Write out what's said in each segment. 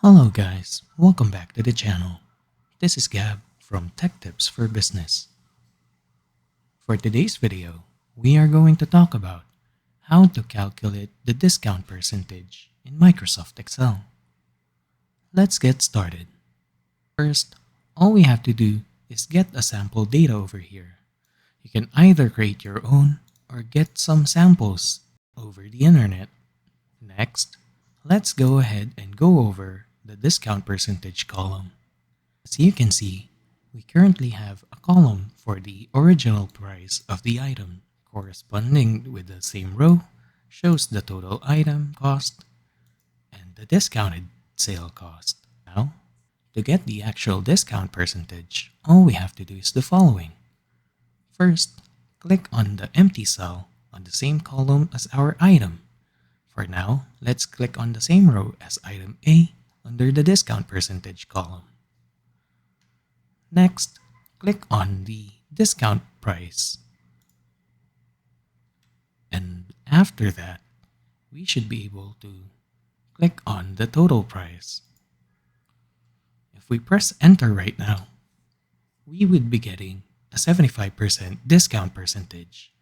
Hello guys, welcome back to the channel. This is Gab from Tech Tips for Business. For today's video, we are going to talk about how to calculate the discount percentage in Microsoft Excel. Let's get started. First, all we have to do is get a sample data over here. You can either create your own or get some samples over the internet. Next, let's go ahead and go over the discount percentage column. As you can see, we currently have a column for the original price of the item. Corresponding with the same row shows the total item cost and the discounted sale cost. Now, to get the actual discount percentage, all we have to do is the following. First, click on the empty cell on the same column as our item. For now, let's click on the same row as item A under the discount percentage column. Next, click on the discount price. And after that, we should be able to click on the total price. If we press enter right now, we would be getting a 75% discount percentage.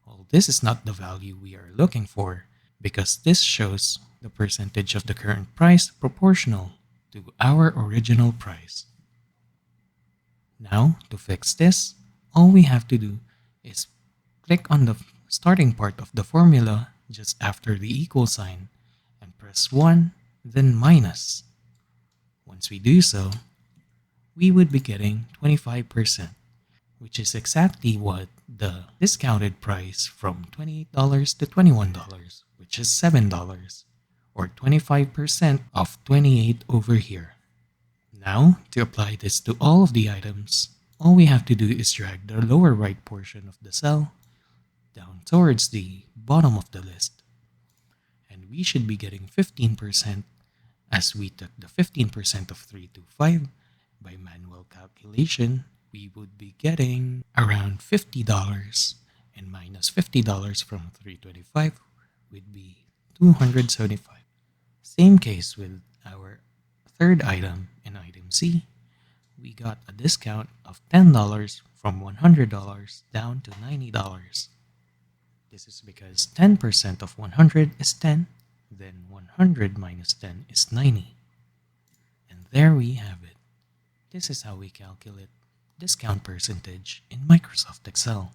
Well, this is not the value we are looking for because this shows the percentage of the current price proportional to our original price. Now, to fix this, all we have to do is click on the starting part of the formula just after the equal sign and press 1, then minus. Once we do so, we would be getting 25%, which is exactly what the discounted price from $28 to $21, which is $7, or 25% of 28 over here. Now, to apply this to all of the items, all we have to do is drag the lower right portion of the cell down towards the bottom of the list. And we should be getting 15% as we took the 15% of 325 by manual calculation. We would be getting around $50 and minus $50 from 325 would be 275. Same case with our third item in item C. We got a discount of $10 from $100 down to $90. This is because 10% of 100 is 10, then 100 minus 10 is 90. And there we have it. This is how we calculate discount percentage in Microsoft Excel.